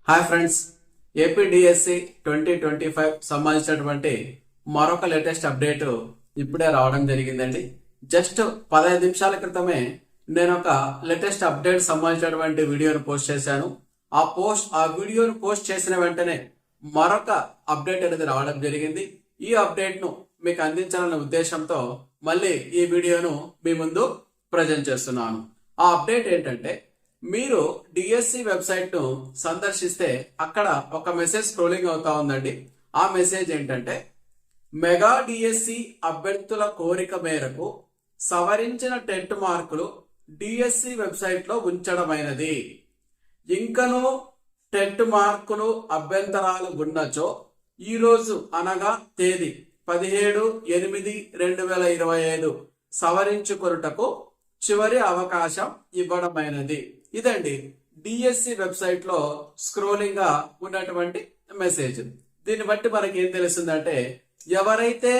Hi friends, APDSC 2025 సంబంధించినటువంటి మరొక latest update ఇప్పుడే రావడం జరిగిందండి. జస్ట్ 15 నిమిషాల క్రితమే నేను ఒక లేటెస్ట్ అప్డేట్ సంబంధించినటువంటి వీడియోను పోస్ట్ చేశాను. ఆ వీడియోను పోస్ట్ చేసిన వెంటనే మరొక అప్డేట్ అనేది రావడం జరిగింది. ఈ అప్డేట్ ను మీకు అందించాలనే ఉద్దేశంతో మళ్ళీ ఈ వీడియోను మీ ముందు ప్రజెంట్ చేస్తున్నాను. ఆ అప్డేట్ ఏంటంటే, మీరు డిఎస్సి వెబ్సైట్ ను సందర్శిస్తే అక్కడ ఒక మెసేజ్ స్క్రోలింగ్ అవుతా ఉందండి. ఆ మెసేజ్ ఏంటంటే, మెగా డిఎస్సి అభ్యర్థుల కోరిక మేరకు సవరించిన టెట్ మార్కులు డిఎస్సి వెబ్సైట్ లో ఉంచడమైనది. ఇంకనూ టెట్ మార్కులు అభ్యంతరాలు ఉన్నచో ఈ రోజు అనగా తేదీ 17/8/2025 సవరించుకొనుటకు చివరి అవకాశం ఇవ్వడమైనది. ఇదండి డిఎస్సి వెబ్సైట్ లో స్క్రోలింగ్ గా ఉన్నటువంటి మెసేజ్. దీన్ని బట్టి మనకి ఏం తెలుస్తుందంటే, ఎవరైతే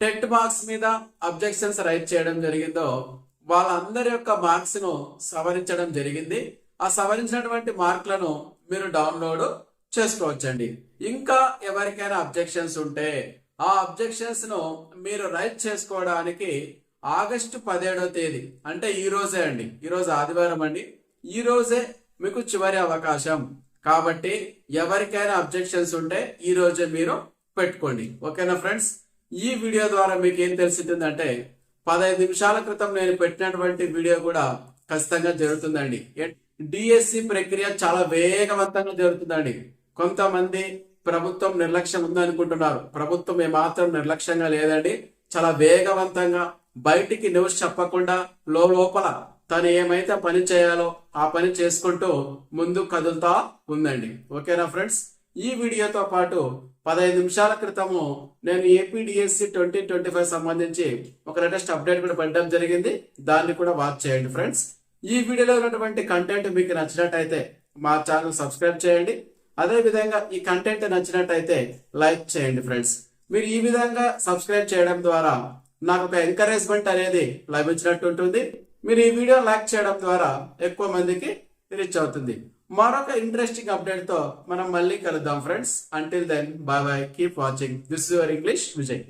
టెట్ మార్క్స్ మీద అబ్జెక్షన్స్ రైట్ చేయడం జరిగిందో వాళ్ళందరి యొక్క మార్క్స్ ను సవరించడం జరిగింది. ఆ సవరించినటువంటి మార్కులను మీరు డౌన్లోడ్ చేసుకోవచ్చండి. ఇంకా ఎవరికైనా అబ్జెక్షన్స్ ఉంటే ఆ అబ్జెక్షన్స్ ను మీరు రైట్ చేసుకోవడానికి ఆగస్టు 17వ తేదీ అంటే ఈ రోజే అండి, ఈరోజు ఆదివారం అండి, ఈ రోజే మీకు చివరి అవకాశం. కాబట్టి ఎవరికైనా అబ్జెక్షన్స్ ఉంటే ఈ రోజే మీరు పెట్టుకోండి. ఓకేనా ఫ్రెండ్స్? ఈ వీడియో ద్వారా మీకు ఏం తెలిసిందంటే, 15 నిమిషాల క్రితం నేను పెట్టినటువంటి వీడియో కూడా ఖచ్చితంగా జరుగుతుందండి. డిఎస్సి ప్రక్రియ చాలా వేగవంతంగా జరుగుతుందండి. కొంతమంది ప్రభుత్వం నిర్లక్ష్యం ఉందనుకుంటున్నారు. ప్రభుత్వం ఏమాత్రం నిర్లక్ష్యంగా లేదండి. చాలా వేగవంతంగా బయటికి న్యూస్ చెప్పకుండా లోపల తను ఏమైతే పని చేయాలో ఆ పని చేసుకుంటూ ముందు కదులుతా ఉందండి. ఓకేనా ఫ్రెండ్స్? ఈ వీడియోతో పాటు 15 నిమిషాల క్రితము నేను ఏపీడిఎస్సి 2025 సంబంధించి ఒక లేటెస్ట్ అప్డేట్ కూడా పెట్టడం జరిగింది. దాన్ని కూడా వాచ్ చేయండి ఫ్రెండ్స్. ఈ వీడియోలో ఉన్నటువంటి కంటెంట్ మీకు నచ్చినట్టయితే మా ఛానల్ సబ్స్క్రైబ్ చేయండి. అదే విధంగా ఈ కంటెంట్ నచ్చినట్టయితే లైక్ చేయండి ఫ్రెండ్స్. మీరు ఈ విధంగా సబ్స్క్రైబ్ చేయడం ద్వారా నాకు ఒక ఎంకరేజ్మెంట్ అనేది లభించినట్టు ఉంటుంది. మీరు ఈ వీడియో లైక్ చేయడం ద్వారా ఎక్కువ మందికి రీచ్ అవుతుంది. మరొక ఇంట్రెస్టింగ్ అప్డేట్ తో మనం మళ్ళీ కలుద్దాం friends. Until then, bye bye, keep watching. This is your English Vijay.